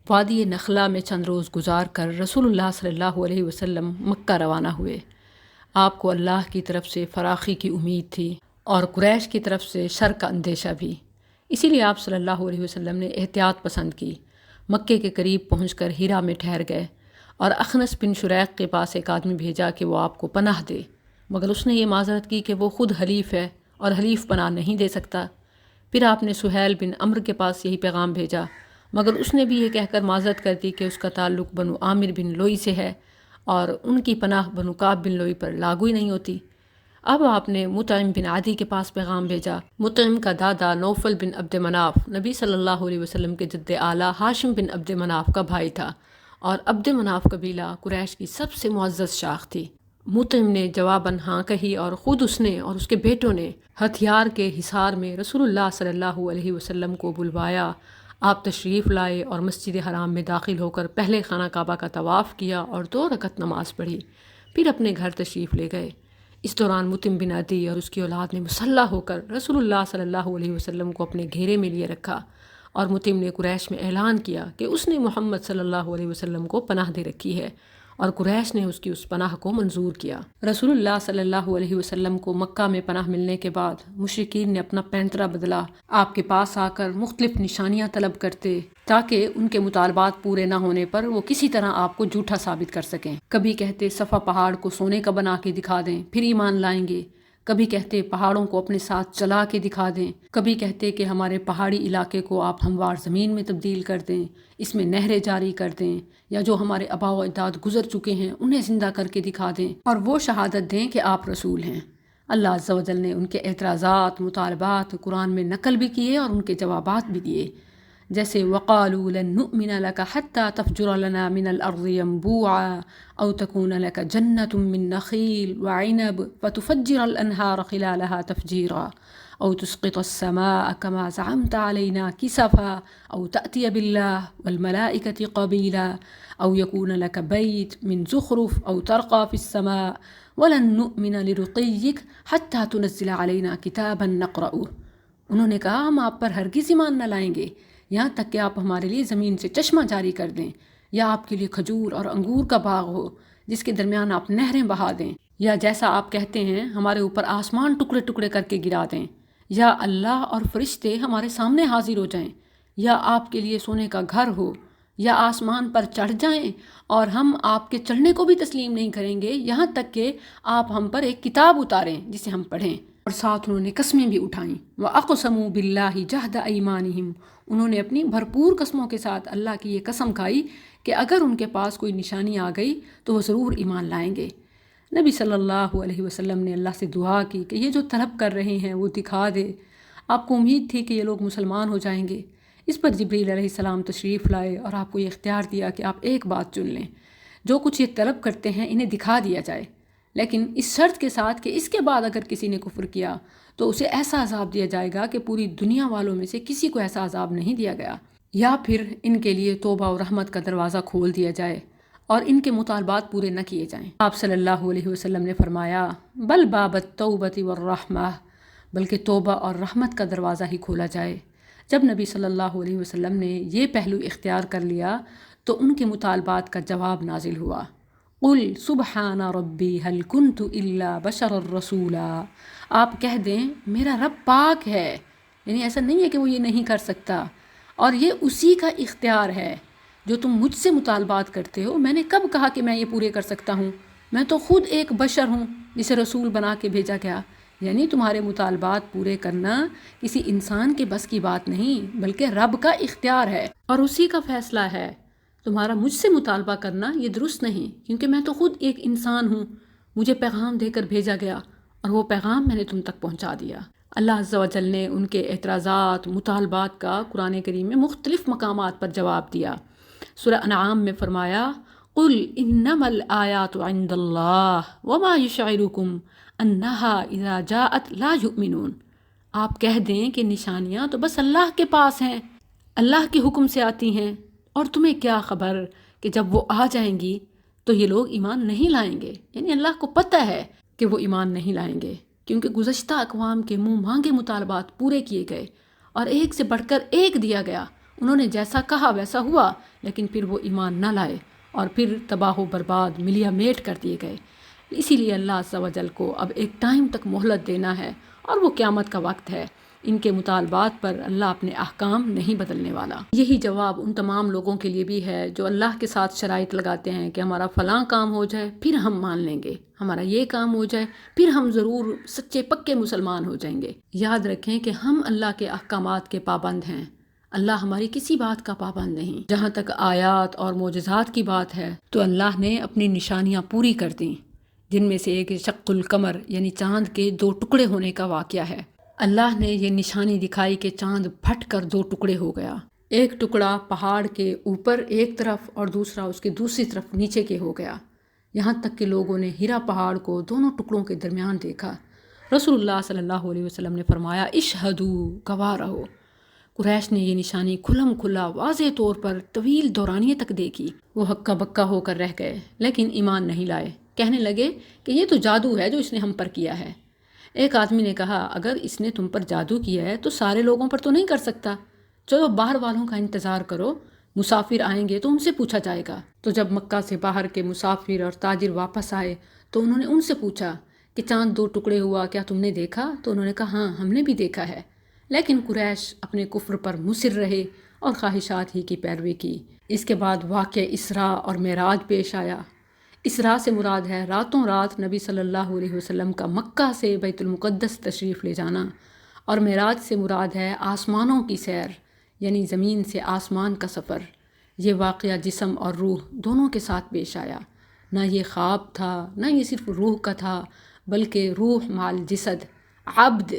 وادی نخلا میں چند روز گزار کر رسول اللہ صلی اللہ علیہ وسلم مکہ روانہ ہوئے۔ آپ کو اللہ کی طرف سے فراخی کی امید تھی اور قریش کی طرف سے شر کا اندیشہ بھی، اسی لیے آپ صلی اللہ علیہ وسلم نے احتیاط پسند کی۔ مکے کے قریب پہنچ کر ہیرا میں ٹھہر گئے اور اخنس بن شریق کے پاس ایک آدمی بھیجا کہ وہ آپ کو پناہ دے، مگر اس نے یہ معذرت کی کہ وہ خود حلیف ہے اور حلیف پناہ نہیں دے سکتا۔ پھر آپ نے سہیل بن عمرو کے پاس یہی پیغام بھیجا، مگر اس نے بھی یہ کہہ کر معذرت کر دی کہ اس کا تعلق بنو عامر بن لوئی سے ہے اور ان کی پناہ بنو کعب بن لوئی پر لاگو ہی نہیں ہوتی۔ اب آپ نے مطعم بن عدی کے پاس پیغام بھیجا۔ مطعم کا دادا نوفل بن عبد مناف نبی صلی اللہ علیہ وسلم کے جد اعلیٰ ہاشم بن عبد مناف کا بھائی تھا اور عبد مناف قبیلہ قریش کی سب سے معزز شاخ تھی۔ مطعم نے جواباً ہاں کہی اور خود اس نے اور اس کے بیٹوں نے ہتھیار کے حصار میں رسول اللہ صلی اللہ علیہ وسلم کو بلوایا۔ آپ تشریف لائے اور مسجد حرام میں داخل ہو کر پہلے خانہ کعبہ کا طواف کیا اور 2 رکعت نماز پڑھی، پھر اپنے گھر تشریف لے گئے۔ اس دوران مطعم بن عدی اور اس کی اولاد نے مسلح ہو کر رسول اللہ صلی اللہ علیہ وسلم کو اپنے گھیرے میں لیے رکھا، اور مطعم نے قریش میں اعلان کیا کہ اس نے محمد صلی اللہ علیہ وسلم کو پناہ دے رکھی ہے، اور قریش نے اس کی اس پناہ کو منظور کیا۔ رسول اللہ صلی اللہ علیہ وسلم کو مکہ میں پناہ ملنے کے بعد مشرکین نے اپنا پینترا بدلا، آپ کے پاس آ کر مختلف نشانیاں طلب کرتے تاکہ ان کے مطالبات پورے نہ ہونے پر وہ کسی طرح آپ کو جھوٹا ثابت کر سکیں۔ کبھی کہتے صفا پہاڑ کو سونے کا بنا کے دکھا دیں پھر ایمان لائیں گے، کبھی کہتے پہاڑوں کو اپنے ساتھ چلا کے دکھا دیں، کبھی کہتے کہ ہمارے پہاڑی علاقے کو آپ ہموار زمین میں تبدیل کر دیں، اس میں نہریں جاری کر دیں، یا جو ہمارے آباء و اجداد گزر چکے ہیں انہیں زندہ کر کے دکھا دیں، اور وہ شہادت دیں کہ آپ رسول ہیں۔ اللہ عز و جل نے ان کے اعتراضات، مطالبات قرآن میں نقل بھی کیے اور ان کے جوابات بھی دیے، جیسے وَقَالُوا لَن نُؤْمِنَ لَكَ حَتَّى تَفْجُرَ لَنَا مِنَ الْأَرْضِ يَنبُوعًا أَوْ تَكُونَ لَكَ جَنَّةٌ مِّن نَخِيلٍ وَعِنَبٍ فَتُفَجِّرَ الْأَنْهَارَ خِلَالَهَا تَفْجِيرًا أَوْ تُسْقِطَ السَّمَاءَ كَمَا زَعَمْتَ عَلَيْنَا كِسَفًا أَوْ تَأْتِيَ بِاللَّهِ وَالْمَلَائِكَةِ قَبِيلًا أَوْ يَكُونَ لَكَ بَيْتٌ مِّن زُخْرُفٍ أَوْ تَرْقَىٰ فِي السَّمَاءِ وَلَن نُّؤْمِنَ لِرُقِيِّكَ حَتَّىٰ تُنَزِّلَ عَلَيْنَا كِتَابًا نَقْرَؤُهُ۔ انہوں نے کہا ہم آپ پر ہرگز ایمان نہ لائیں گے یہاں تک کہ آپ ہمارے لیے زمین سے چشمہ جاری کر دیں، یا آپ کے لیے کھجور اور انگور کا باغ ہو جس کے درمیان آپ نہریں بہا دیں، یا جیسا آپ کہتے ہیں ہمارے اوپر آسمان ٹکڑے ٹکڑے کر کے گرا دیں، یا اللہ اور فرشتے ہمارے سامنے حاضر ہو جائیں، یا آپ کے لیے سونے کا گھر ہو، یا آسمان پر چڑھ جائیں اور ہم آپ کے چڑھنے کو بھی تسلیم نہیں کریں گے یہاں تک کہ آپ ہم پر ایک کتاب اتاریں جسے ہم پڑھیں۔ اور ساتھ انہوں نے قسمیں بھی اٹھائیں، وَأَقْسَمُوا بِاللَّهِ جَهْدَ أَيْمَانِهِمْ، انہوں نے اپنی بھرپور قسموں کے ساتھ اللہ کی یہ قسم کھائی کہ اگر ان کے پاس کوئی نشانی آ گئی تو وہ ضرور ایمان لائیں گے۔ نبی صلی اللہ علیہ وسلم نے اللہ سے دعا کی کہ یہ جو طلب کر رہے ہیں وہ دکھا دے۔ آپ کو امید تھی کہ یہ لوگ مسلمان ہو جائیں گے۔ اس پر جبریل علیہ السلام تشریف لائے اور آپ کو یہ اختیار دیا کہ آپ ایک بات چن لیں، جو کچھ یہ طلب کرتے ہیں انہیں دکھا دیا جائے، لیکن اس شرط کے ساتھ کہ اس کے بعد اگر کسی نے کفر کیا تو اسے ایسا عذاب دیا جائے گا کہ پوری دنیا والوں میں سے کسی کو ایسا عذاب نہیں دیا گیا، یا پھر ان کے لیے توبہ و رحمت کا دروازہ کھول دیا جائے اور ان کے مطالبات پورے نہ کیے جائیں۔ آپ صلی اللہ علیہ وسلم نے فرمایا بل باب التوبۃ والرحمہ، بلکہ توبہ اور رحمت کا دروازہ ہی کھولا جائے۔ جب نبی صلی اللہ علیہ وسلم نے یہ پہلو اختیار کر لیا تو ان کے مطالبات کا جواب نازل ہوا، قل سبحان ربی هل كنت الا بشرا رسولا، آپ کہہ دیں میرا رب پاک ہے، یعنی ایسا نہیں ہے کہ وہ یہ نہیں کر سکتا، اور یہ اسی کا اختیار ہے جو تم مجھ سے مطالبات کرتے ہو۔ میں نے کب کہا کہ میں یہ پورے کر سکتا ہوں؟ میں تو خود ایک بشر ہوں جسے رسول بنا کے بھیجا گیا۔ یعنی تمہارے مطالبات پورے کرنا کسی انسان کے بس کی بات نہیں بلکہ رب کا اختیار ہے اور اسی کا فیصلہ ہے۔ تمہارا مجھ سے مطالبہ کرنا یہ درست نہیں، کیونکہ میں تو خود ایک انسان ہوں، مجھے پیغام دے کر بھیجا گیا اور وہ پیغام میں نے تم تک پہنچا دیا۔ اللہ عز و جل نے ان کے اعتراضات، مطالبات کا قرآن کریم میں مختلف مقامات پر جواب دیا۔ سورہ انعام میں فرمایا قل انما الآیات عند اللہ وما یشعرکم انہا اذا جاءت لا یؤمنون، آپ کہہ دیں کہ نشانیاں تو بس اللہ کے پاس ہیں، اللہ کے حکم سے آتی ہیں، اور تمہیں کیا خبر کہ جب وہ آ جائیں گی تو یہ لوگ ایمان نہیں لائیں گے۔ یعنی اللہ کو پتہ ہے کہ وہ ایمان نہیں لائیں گے، کیونکہ گزشتہ اقوام کے منہ مانگے مطالبات پورے کیے گئے اور ایک سے بڑھ کر ایک دیا گیا، انہوں نے جیسا کہا ویسا ہوا، لیکن پھر وہ ایمان نہ لائے اور پھر تباہ و برباد ملیا میٹ کر دیے گئے۔ اسی لیے اللہ عز و جل کو اب ایک ٹائم تک مہلت دینا ہے، اور وہ قیامت کا وقت ہے۔ ان کے مطالبات پر اللہ اپنے احکام نہیں بدلنے والا۔ یہی جواب ان تمام لوگوں کے لیے بھی ہے جو اللہ کے ساتھ شرائط لگاتے ہیں کہ ہمارا فلاں کام ہو جائے پھر ہم مان لیں گے، ہمارا یہ کام ہو جائے پھر ہم ضرور سچے پکے مسلمان ہو جائیں گے۔ یاد رکھیں کہ ہم اللہ کے احکامات کے پابند ہیں، اللہ ہماری کسی بات کا پابند نہیں۔ جہاں تک آیات اور معجزات کی بات ہے تو اللہ نے اپنی نشانیاں پوری کر دیں، جن میں سے ایک شق القمر یعنی چاند کے 2 ٹکڑے ہونے کا واقعہ ہے۔ اللہ نے یہ نشانی دکھائی کہ چاند پھٹ کر 2 ٹکڑے ہو گیا، ایک ٹکڑا پہاڑ کے اوپر ایک طرف اور دوسرا اس کے دوسری طرف نیچے کے ہو گیا، یہاں تک کہ لوگوں نے ہیرا پہاڑ کو دونوں ٹکڑوں کے درمیان دیکھا۔ رسول اللہ صلی اللہ علیہ وسلم نے فرمایا اشہدو، گواہ رہو۔ قریش نے یہ نشانی کھلم کھلا واضح طور پر طویل دورانیے تک دیکھی، وہ ہکا بکا ہو کر رہ گئے لیکن ایمان نہیں لائے، کہنے لگے کہ یہ تو جادو ہے جو اس نے ہم پر کیا ہے۔ ایک آدمی نے کہا اگر اس نے تم پر جادو کیا ہے تو سارے لوگوں پر تو نہیں کر سکتا، چلو باہر والوں کا انتظار کرو، مسافر آئیں گے تو ان سے پوچھا جائے گا۔ تو جب مکہ سے باہر کے مسافر اور تاجر واپس آئے تو انہوں نے ان سے پوچھا کہ چاند 2 ٹکڑے ہوا، کیا تم نے دیکھا؟ تو انہوں نے کہا ہاں ہم نے بھی دیکھا ہے، لیکن قریش اپنے کفر پر مصر رہے اور خواہشات ہی کی پیروی کی۔ اس کے بعد واقعہ اسراء اور معراج پیش آیا۔ اسراء سے مراد ہے راتوں رات نبی صلی اللہ علیہ وسلم کا مکہ سے بیت المقدس تشریف لے جانا، اور معراج سے مراد ہے آسمانوں کی سیر یعنی زمین سے آسمان کا سفر۔ یہ واقعہ جسم اور روح دونوں کے ساتھ پیش آیا، نہ یہ خواب تھا نہ یہ صرف روح کا تھا، بلکہ روح مال جسد عبد،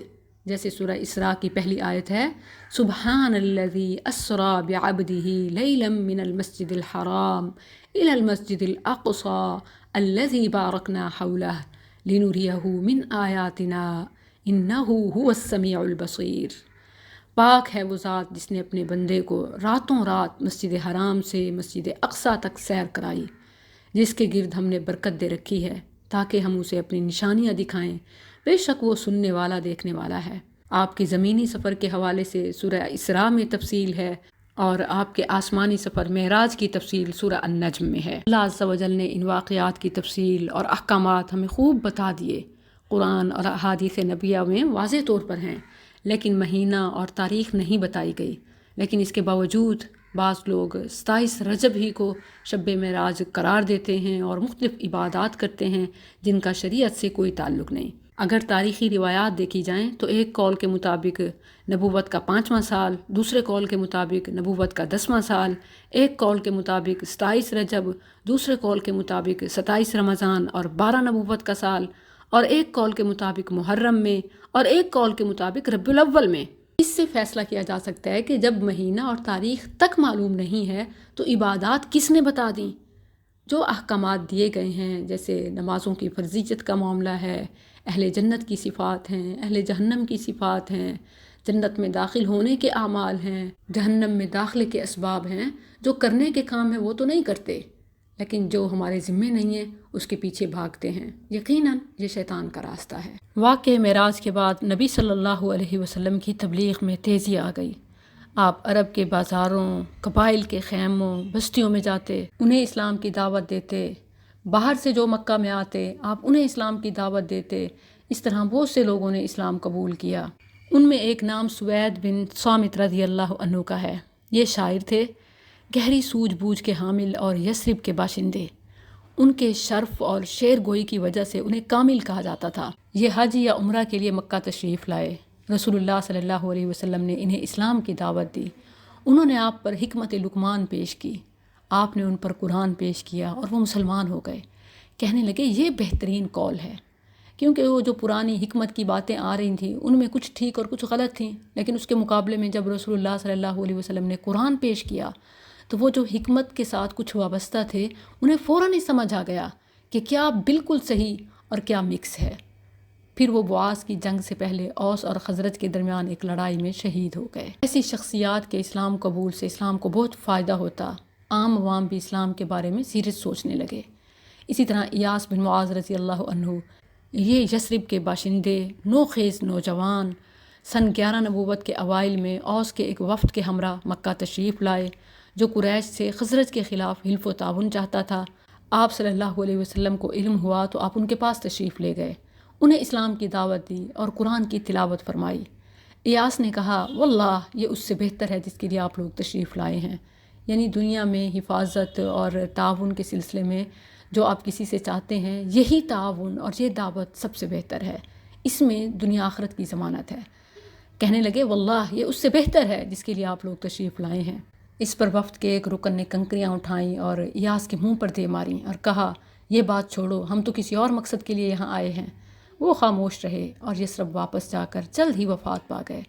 جیسے سورہ اسراء کی پہلی آیت ہے سبحان الذی اسری بعبدہ لیلا من المسجد الحرام الی المسجد الاقصی الذی بارکنا حولہ لنریہ من آیاتنا انہ هو السمیع البصیر۔ پاک ہے وہ ذات جس نے اپنے بندے کو راتوں رات مسجد حرام سے مسجد اقصی تک سیر کرائی، جس کے گرد ہم نے برکت دے رکھی ہے تاکہ ہم اسے اپنی نشانیاں دکھائیں، بے شک وہ سننے والا دیکھنے والا ہے۔ آپ کے زمینی سفر کے حوالے سے سورہ اسراء میں تفصیل ہے اور آپ کے آسمانی سفر معراج کی تفصیل سورہ النجم میں ہے۔ اللہ عز و جل نے ان واقعات کی تفصیل اور احکامات ہمیں خوب بتا دیے، قرآن اور احادیث نبیہ میں واضح طور پر ہیں، لیکن مہینہ اور تاریخ نہیں بتائی گئی۔ لیکن اس کے باوجود بعض لوگ 27 رجب ہی کو شب معراج قرار دیتے ہیں اور مختلف عبادات کرتے ہیں جن کا شریعت سے کوئی تعلق نہیں۔ اگر تاریخی روایات دیکھی جائیں تو ایک قول کے مطابق نبوت کا 5واں سال، دوسرے قول کے مطابق نبوت کا 10واں سال، ایک قول کے مطابق 27 رجب، دوسرے قول کے مطابق 27 رمضان اور 12 نبوت کا سال، اور ایک قول کے مطابق محرم میں، اور ایک قول کے مطابق ربیع الاول میں۔ اس سے فیصلہ کیا جا سکتا ہے کہ جب مہینہ اور تاریخ تک معلوم نہیں ہے تو عبادات کس نے بتا دیں؟ جو احکامات دیے گئے ہیں جیسے نمازوں کی فرضیت کا معاملہ ہے، اہل جنت کی صفات ہیں، اہل جہنم کی صفات ہیں، جنت میں داخل ہونے کے اعمال ہیں، جہنم میں داخلے کے اسباب ہیں، جو کرنے کے کام ہیں وہ تو نہیں کرتے، لیکن جو ہمارے ذمے نہیں ہے اس کے پیچھے بھاگتے ہیں۔ یقیناً یہ شیطان کا راستہ ہے۔ واقعہ معراج کے بعد نبی صلی اللہ علیہ وسلم کی تبلیغ میں تیزی آ گئی۔ آپ عرب کے بازاروں، قبائل کے خیموں، بستیوں میں جاتے، انہیں اسلام کی دعوت دیتے، باہر سے جو مکہ میں آتے آپ انہیں اسلام کی دعوت دیتے۔ اس طرح بہت سے لوگوں نے اسلام قبول کیا۔ ان میں ایک نام سوید بن صامت رضی اللہ عنہ کا ہے۔ یہ شاعر تھے، گہری سوجھ بوجھ کے حامل اور یثرب کے باشندے۔ ان کے شرف اور شعر گوئی کی وجہ سے انہیں کامل کہا جاتا تھا۔ یہ حج یا عمرہ کے لیے مکہ تشریف لائے۔ رسول اللہ صلی اللہ علیہ وسلم نے انہیں اسلام کی دعوت دی۔ انہوں نے آپ پر حکمت لقمان پیش کی، آپ نے ان پر قرآن پیش کیا اور وہ مسلمان ہو گئے۔ کہنے لگے یہ بہترین قول ہے، کیونکہ وہ جو پرانی حکمت کی باتیں آ رہی تھیں ان میں کچھ ٹھیک اور کچھ غلط تھیں، لیکن اس کے مقابلے میں جب رسول اللہ صلی اللہ علیہ وسلم نے قرآن پیش کیا تو وہ جو حکمت کے ساتھ کچھ وابستہ تھے انہیں فوراً ہی سمجھ آ گیا کہ کیا بالکل صحیح اور کیا مکس ہے۔ پھر وہ بعاث کی جنگ سے پہلے اوس اور خزرج کے درمیان ایک لڑائی میں شہید ہو گئے۔ ایسی شخصیات کے اسلام قبول سے اسلام کو بہت فائدہ ہوتا، عام عوام بھی اسلام کے بارے میں سیریس سوچنے لگے۔ اسی طرح ایاس بن معاذ رضی اللہ عنہ، یہ یثرب کے باشندے، نوخیز نوجوان سن 11 نبوت کے اوائل میں اوس کے ایک وفد کے ہمراہ مکہ تشریف لائے جو قریش سے خزرج کے خلاف حلف و تعاون چاہتا تھا۔ آپ صلی اللہ علیہ وسلم کو علم ہوا تو آپ ان کے پاس تشریف لے گئے، انہیں اسلام کی دعوت دی اور قرآن کی تلاوت فرمائی۔ ایاس نے کہا واللہ یہ اس سے بہتر ہے جس کے لیے آپ لوگ تشریف لائے ہیں، یعنی دنیا میں حفاظت اور تعاون کے سلسلے میں جو آپ کسی سے چاہتے ہیں یہی تعاون اور یہ دعوت سب سے بہتر ہے، اس میں دنیا آخرت کی ضمانت ہے۔ کہنے لگے واللہ یہ اس سے بہتر ہے جس کے لیے آپ لوگ تشریف لائے ہیں۔ اس پر وفد کے ایک رکن نے کنکریاں اٹھائیں اور ایاس کے منہ پر دے ماریں اور کہا یہ بات چھوڑو، ہم تو کسی اور مقصد کے لیے یہاں آئے ہیں۔ وہ خاموش رہے اور یثرب واپس جا کر جلد ہی وفات پا گئے۔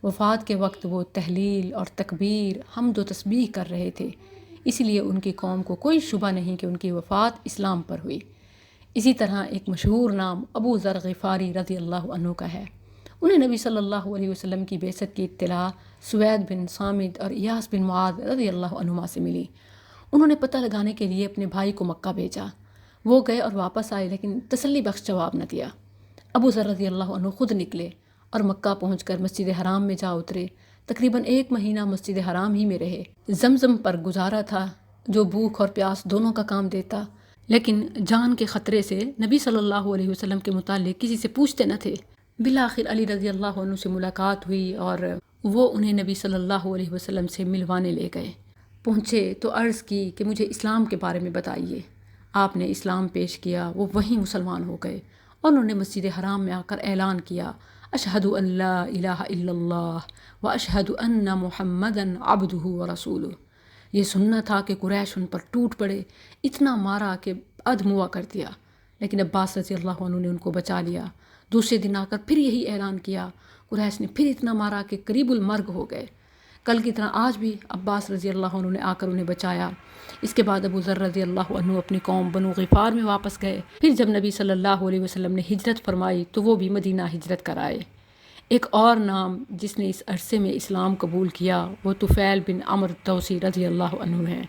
وفات کے وقت وہ تحلیل اور تکبیر حمد و تسبیح کر رہے تھے، اسی لیے ان کی قوم کو کوئی شبہ نہیں کہ ان کی وفات اسلام پر ہوئی۔ اسی طرح ایک مشہور نام ابو ذر غفاری رضی اللہ عنہ کا ہے۔ انہیں نبی صلی اللہ علیہ وسلم کی بعثت کی اطلاع سوید بن صامت اور ایاس بن معاذ رضی اللہ عنہما سے ملی۔ انہوں نے پتہ لگانے کے لیے اپنے بھائی کو مکہ بھیجا۔ وہ گئے اور واپس آئے لیکن تسلی بخش جواب نہ دیا۔ ابو ذر رضی اللہ عنہ خود نکلے اور مکہ پہنچ کر مسجد حرام میں جا اترے۔ تقریباً 1 مہینہ مسجد حرام ہی میں رہے۔ زمزم پر گزارا تھا جو بھوک اور پیاس دونوں کا کام دیتا، لیکن جان کے خطرے سے نبی صلی اللہ علیہ وسلم کے متعلق کسی سے پوچھتے نہ تھے۔ بالآخر علی رضی اللہ عنہ سے ملاقات ہوئی اور وہ انہیں نبی صلی اللہ علیہ وسلم سے ملوانے لے گئے۔ پہنچے تو عرض کی کہ مجھے اسلام کے بارے میں بتائیے۔ آپ نے اسلام پیش کیا، وہ وہیں مسلمان ہو گئے اور انہوں نے مسجد حرام میں آ کر اعلان کیا اشہد ان لا الہ الا اللہ و اشہد ان محمدً عبدہ و رسولہ۔ یہ سننا تھا کہ قریش ان پر ٹوٹ پڑے، اتنا مارا کہ ادھموا کر دیا، لیکن عباس رضی اللہ عنہ نے ان کو بچا لیا۔ دوسرے دن آ کر پھر یہی اعلان کیا، قریش نے پھر اتنا مارا کہ قریب المرگ ہو گئے۔ کل کی طرح آج بھی عباس رضی اللہ عنہ نے آ کر انہیں بچایا۔ اس کے بعد ابو ذر رضی اللہ عنہ اپنی قوم بنو غفار میں واپس گئے۔ پھر جب نبی صلی اللہ علیہ وسلم نے ہجرت فرمائی تو وہ بھی مدینہ ہجرت کر آئے۔ ایک اور نام جس نے اس عرصے میں اسلام قبول کیا وہ طفیل بن عمرو الدوسی رضی اللہ عنہ ہیں۔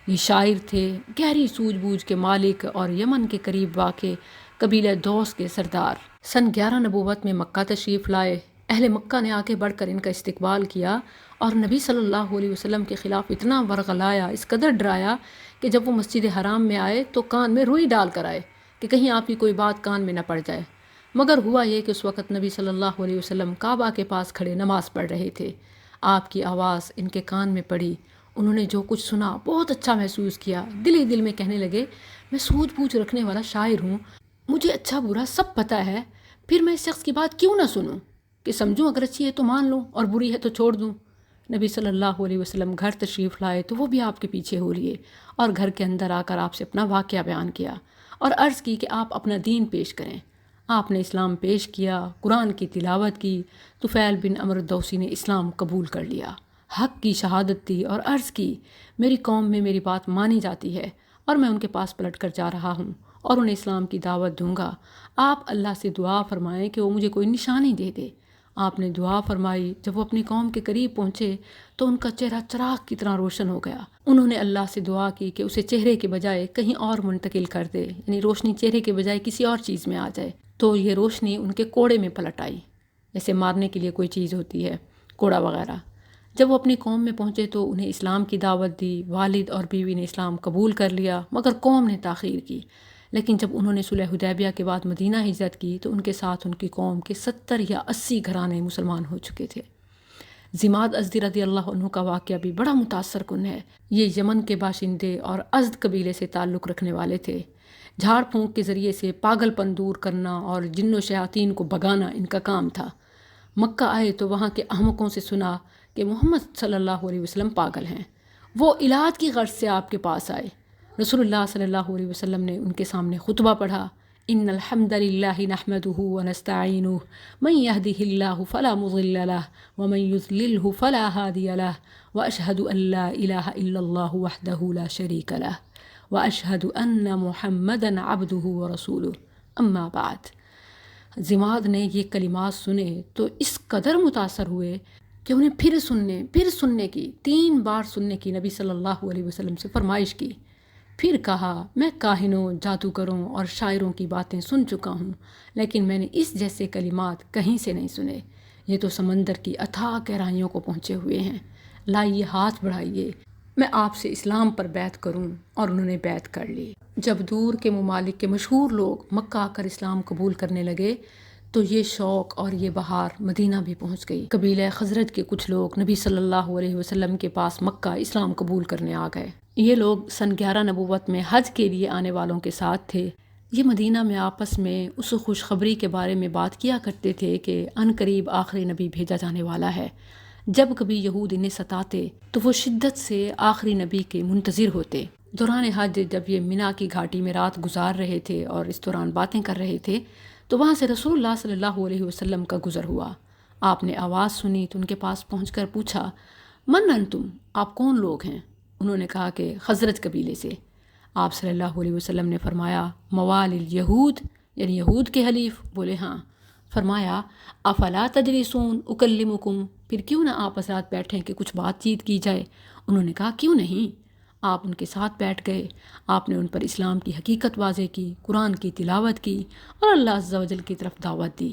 یہ شاعر تھے، گہری سوجھ بوجھ کے مالک اور یمن کے قریب واقع قبیلہ دوس کے سردار۔ سن 11 نبوت میں مکہ تشریف لائے۔ اہل مکہ نے آگے بڑھ کر ان کا استقبال کیا اور نبی صلی اللہ علیہ وسلم کے خلاف اتنا ورغلایا، اس قدر ڈرایا کہ جب وہ مسجد حرام میں آئے تو کان میں روئی ڈال کر آئے کہ کہیں آپ کی کوئی بات کان میں نہ پڑ جائے۔ مگر ہوا یہ کہ اس وقت نبی صلی اللہ علیہ وسلم کعبہ کے پاس کھڑے نماز پڑھ رہے تھے۔ آپ کی آواز ان کے کان میں پڑی، انہوں نے جو کچھ سنا بہت اچھا محسوس کیا۔ دل ہی دل میں کہنے لگے میں سوجھ بوجھ رکھنے والا شاعر ہوں، مجھے اچھا برا سب پتہ ہے، پھر میں اس شخص کی بات کیوں نہ سنوں کہ سمجھوں اگر اچھی ہے تو مان لوں اور بری ہے تو چھوڑ دوں۔ نبی صلی اللہ علیہ وسلم گھر تشریف لائے تو وہ بھی آپ کے پیچھے ہو لیے اور گھر کے اندر آ کر آپ سے اپنا واقعہ بیان کیا اور عرض کی کہ آپ اپنا دین پیش کریں۔ آپ نے اسلام پیش کیا، قرآن کی تلاوت کی۔ طفیل بن عمرو الدوسی نے اسلام قبول کر لیا، حق کی شہادت دی اور عرض کی میری قوم میں میری بات مانی جاتی ہے اور میں ان کے پاس پلٹ کر جا رہا ہوں اور انہیں اسلام کی دعوت دوں گا۔ آپ اللہ سے دعا فرمائیں کہ وہ مجھے کوئی نشانی دے دے۔ آپ نے دعا فرمائی۔ جب وہ اپنی قوم کے قریب پہنچے تو ان کا چہرہ چراغ کی طرح روشن ہو گیا۔ انہوں نے اللہ سے دعا کی کہ اسے چہرے کے بجائے کہیں اور منتقل کر دے، یعنی روشنی چہرے کے بجائے کسی اور چیز میں آ جائے۔ تو یہ روشنی ان کے کوڑے میں پلٹ آئی، جیسے مارنے کے لیے کوئی چیز ہوتی ہے، کوڑا وغیرہ۔ جب وہ اپنی قوم میں پہنچے تو انہیں اسلام کی دعوت دی۔ والد اور بیوی نے اسلام قبول کر لیا مگر قوم نے تاخیر کی۔ لیکن جب انہوں نے صلح حدیبیہ کے بعد مدینہ ہجرت کی تو ان کے ساتھ ان کی قوم کے 70 یا 80 گھرانے مسلمان ہو چکے تھے۔ ضماد ازدی رضی اللہ عنہ کا واقعہ بھی بڑا متاثر کن ہے۔ یہ یمن کے باشندے اور ازد قبیلے سے تعلق رکھنے والے تھے۔ جھاڑ پھونک کے ذریعے سے پاگل پن دور کرنا اور جن و شیاطین کو بھگانا ان کا کام تھا۔ مکہ آئے تو وہاں کے احمقوں سے سنا کہ محمد صلی اللہ علیہ وسلم پاگل ہیں۔ وہ علاج کی غرض سے آپ کے پاس آئے۔ رسول اللہ صلی اللہ علیہ وسلم نے ان کے سامنے خطبہ پڑھا، ان الحمد للہ نحمدہ ونستعینہ من یہدہ اللہ فلا مضل لہ ومن یضللہ فلا ہادی لہ واشہد ان لا الہ الا اللہ وحدہ لا شریک لہ واشہد ان محمدا عبدہ ورسولہ اما بعد۔ ضماد نے یہ کلمات سنے تو اس قدر متاثر ہوئے کہ انہیں پھر سننے کی 3 بار سننے کی نبی صلی اللہ علیہ وسلم سے فرمائش کی۔ پھر کہا میں کاہنوں، جادوگروں اور شاعروں کی باتیں سن چکا ہوں لیکن میں نے اس جیسے کلمات کہیں سے نہیں سنے۔ یہ تو سمندر کی اتھاہ گہرائیوں کو پہنچے ہوئے ہیں، لائیے ہاتھ بڑھائیے، میں آپ سے اسلام پر بیعت کروں۔ اور انہوں نے بیعت کر لی۔ جب دور کے ممالک کے مشہور لوگ مکہ آ کر اسلام قبول کرنے لگے تو یہ شوق اور یہ بہار مدینہ بھی پہنچ گئی۔ قبیلہ خزرج کے کچھ لوگ نبی صلی اللہ علیہ وسلم کے پاس مکہ اسلام قبول کرنے آ گئے۔ یہ لوگ سن 11 نبوت میں حج کے لیے آنے والوں کے ساتھ تھے۔ یہ مدینہ میں آپس میں اس خوشخبری کے بارے میں بات کیا کرتے تھے کہ ان قریب آخری نبی بھیجا جانے والا ہے۔ جب کبھی یہود انہیں ستاتے تو وہ شدت سے آخری نبی کے منتظر ہوتے۔ دوران حج جب یہ منی کی گھاٹی میں رات گزار رہے تھے اور اس دوران باتیں کر رہے تھے تو وہاں سے رسول اللہ صلی اللہ علیہ وسلم کا گزر ہوا۔ آپ نے آواز سنی تو ان کے پاس پہنچ کر پوچھا، من انتم، آپ کون لوگ ہیں؟ انہوں نے کہا کہ خزرج قبیلے سے۔ آپ صلی اللہ علیہ وسلم نے فرمایا، موال الیہود، یعنی یہود کے حلیف؟ بولے ہاں۔ فرمایا، افلا تجلسون اکلمکم، پھر کیوں نہ آپ حضرات بیٹھیں کہ کچھ بات چیت کی جائے؟ انہوں نے کہا کیوں نہیں۔ آپ ان کے ساتھ بیٹھ گئے۔ آپ نے ان پر اسلام کی حقیقت واضح کی، قرآن کی تلاوت کی اور اللہ عز و جل کی طرف دعوت دی۔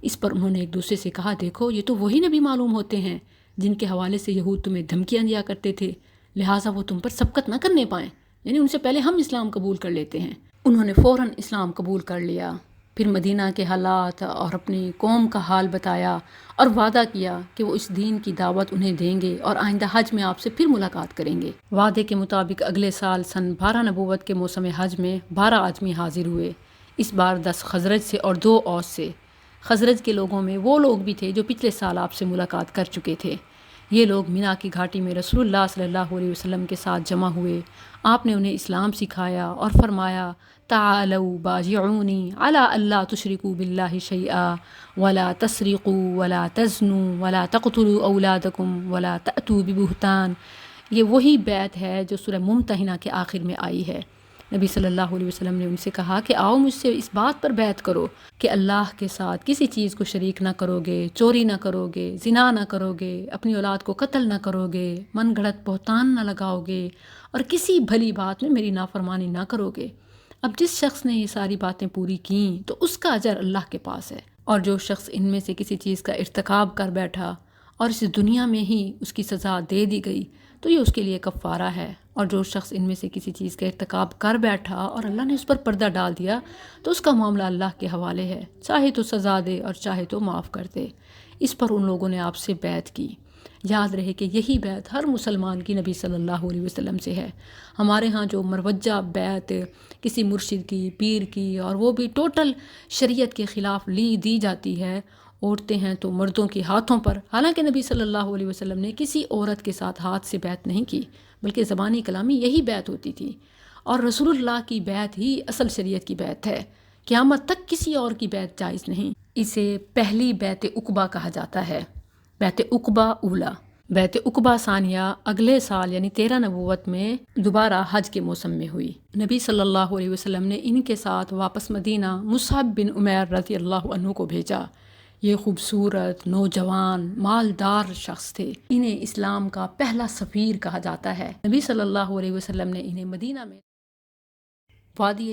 اس پر انہوں نے ایک دوسرے سے کہا، دیکھو یہ تو وہی نبی معلوم ہوتے ہیں جن کے حوالے سے یہود تمہیں دھمکیاں دیا کرتے تھے، لہٰذا وہ تم پر سبقت نہ کرنے پائیں، یعنی ان سے پہلے ہم اسلام قبول کر لیتے ہیں۔ انہوں نے فوراً اسلام قبول کر لیا۔ پھر مدینہ کے حالات اور اپنی قوم کا حال بتایا اور وعدہ کیا کہ وہ اس دین کی دعوت انہیں دیں گے اور آئندہ حج میں آپ سے پھر ملاقات کریں گے۔ وعدے کے مطابق اگلے سال سن 12 نبوت کے موسم حج میں 12 آدمی حاضر ہوئے، اس بار 10 خزرج سے اور 2 اوس سے۔ خزرج کے لوگوں میں وہ لوگ بھی تھے جو پچھلے سال آپ سے ملاقات کر چکے تھے۔ یہ لوگ منی کی گھاٹی میں رسول اللہ صلی اللہ علیہ وسلم کے ساتھ جمع ہوئے۔ آپ نے انہیں اسلام سکھایا اور فرمایا، تعالوا باجعونی علی اللہ تشرکوا باللہ شیئا ولا تسرقوا ولا تزنوا ولا تقتلوا اولادکم ولا تأتوا ببہتان۔ یہ وہی بیعت ہے جو سورہ ممتحنہ کے آخر میں آئی ہے۔ نبی صلی اللہ علیہ وسلم نے ان سے کہا کہ آؤ مجھ سے اس بات پر بیعت کرو کہ اللہ کے ساتھ کسی چیز کو شریک نہ کرو گے، چوری نہ کرو گے، زنا نہ کرو گے، اپنی اولاد کو قتل نہ کرو گے، من گھڑت بہتان نہ لگاؤ گے اور کسی بھلی بات میں میری نافرمانی نہ کرو گے۔ اب جس شخص نے یہ ساری باتیں پوری کیں تو اس کا اجر اللہ کے پاس ہے، اور جو شخص ان میں سے کسی چیز کا ارتکاب کر بیٹھا اور اس دنیا میں ہی اس کی سزا دے دی گئی تو یہ اس کے لیے کفارہ ہے، اور جو شخص ان میں سے کسی چیز کا ارتکاب کر بیٹھا اور اللہ نے اس پر پردہ ڈال دیا تو اس کا معاملہ اللہ کے حوالے ہے، چاہے تو سزا دے اور چاہے تو معاف کر دے۔ اس پر ان لوگوں نے آپ سے بیعت کی۔ یاد رہے کہ یہی بیعت ہر مسلمان کی نبی صلی اللہ علیہ وسلم سے ہے۔ ہمارے ہاں جو مروجہ بیعت کسی مرشد کی، پیر کی، اور وہ بھی ٹوٹل شریعت کے خلاف دی جاتی ہے، عورتیں ہیں تو مردوں کے ہاتھوں پر، حالانکہ نبی صلی اللہ علیہ وسلم نے کسی عورت کے ساتھ ہاتھ سے بیعت نہیں کی، بلکہ زبانی کلامی یہی بیعت ہوتی تھی، اور رسول اللہ کی بیعت ہی اصل شریعت کی بیعت ہے۔ قیامت تک کسی اور کی بیعت جائز نہیں۔ اسے پہلی بیعت عقبہ کہا جاتا ہے، بیعت عقبہ اولا۔ بیعت عقبہ ثانیہ اگلے سال یعنی 13 نبوت میں دوبارہ حج کے موسم میں ہوئی۔ نبی صلی اللہ علیہ وسلم نے ان کے ساتھ واپس مدینہ مصعب بن عمیر رضی اللہ عنہ کو بھیجا۔ یہ خوبصورت، نوجوان، مالدار شخص تھے۔ انہیں اسلام کا پہلا سفیر کہا جاتا ہے۔ نبی صلی اللہ علیہ وسلم نے انہیں مدینہ میں وادی